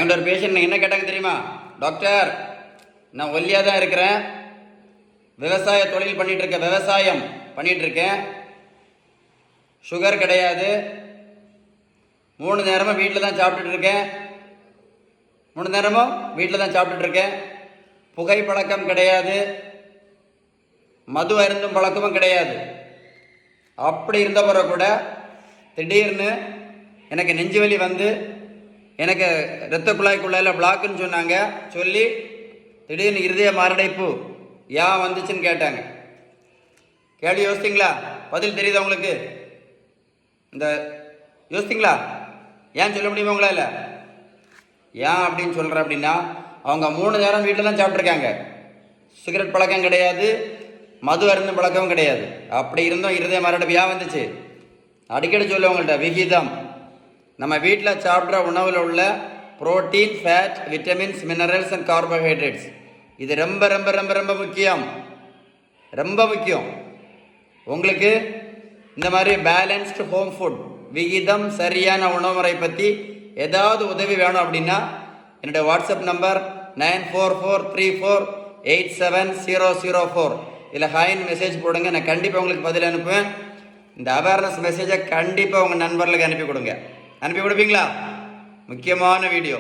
என்கிட்ட ஒரு பேஷண்ட் என்ன கேட்டாங்க தெரியுமா? டாக்டர், நான் ஒல்லியாக தான் இருக்கிறேன், விவசாய தொழில் பண்ணிகிட்ருக்கேன், விவசாயம் பண்ணிகிட்ருக்கேன், சுகர் கிடையாது, 3 நேரமும் வீட்டில் தான் சாப்பிட்டுட்ருக்கேன், 3 நேரமும் வீட்டில் தான் சாப்பிட்டுட்ருக்கேன், புகை பழக்கம் கிடையாது, மது அருந்தும் பழக்கமும் கிடையாது. அப்படி இருந்த பிறகு கூட திடீர்னு எனக்கு நெஞ்சு வலி வந்து எனக்கு இரத்த குழாய்க்குள்ள பிளாக்குன்னு சொன்னாங்க. சொல்லி திடீர்னு இருதய மாரடைப்பு ஏன் வந்துச்சுன்னு கேட்டாங்க. கேள்வி யோசித்தீங்களா? பதில் தெரியுதா உங்களுக்கு? இந்த யோசித்தீங்களா? ஏன் சொல்ல முடியுமா உங்களால்? ஏன் அப்படின்னு சொல்கிறேன் அப்படின்னா, அவங்க 3 நேரம் வீட்டில் தான் சாப்பிட்ருக்காங்க, சிகரெட் பழக்கம் கிடையாது, மது அருந்தும் பழக்கமும் கிடையாது. அப்படி இருந்தும் இருதய மாரடைப்பு ஏன் வந்துச்சு? அடிக்கடி சொல்ல உங்கள்கிட்ட விகிதம், நம்ம வீட்டில் சாப்பிட்ற உணவில் உள்ள protein, fat, vitamins, minerals and carbohydrates, இது ரொம்ப ரொம்ப ரொம்ப ரொம்ப முக்கியம், ரொம்ப முக்கியம். உங்களுக்கு இந்த மாதிரி பேலன்ஸ்டு ஹோம் ஃபுட், விகிதம் சரியான உணவு முறை பற்றி ஏதாவது உதவி வேணும் அப்படின்னா என்னுடைய வாட்ஸ்அப் நம்பர் 9443487004, இதில் ஹாய்னு மெசேஜ் போடுங்க. நான் கண்டிப்பாக உங்களுக்கு பதில் அனுப்புவேன். இந்த அவேர்னஸ் மெசேஜை கண்டிப்பாக உங்கள் நண்பர்களுக்கு அனுப்பி கொடுங்க. அனுப்பி கொடுப்பீங்களா? முக்கியமான வீடியோ.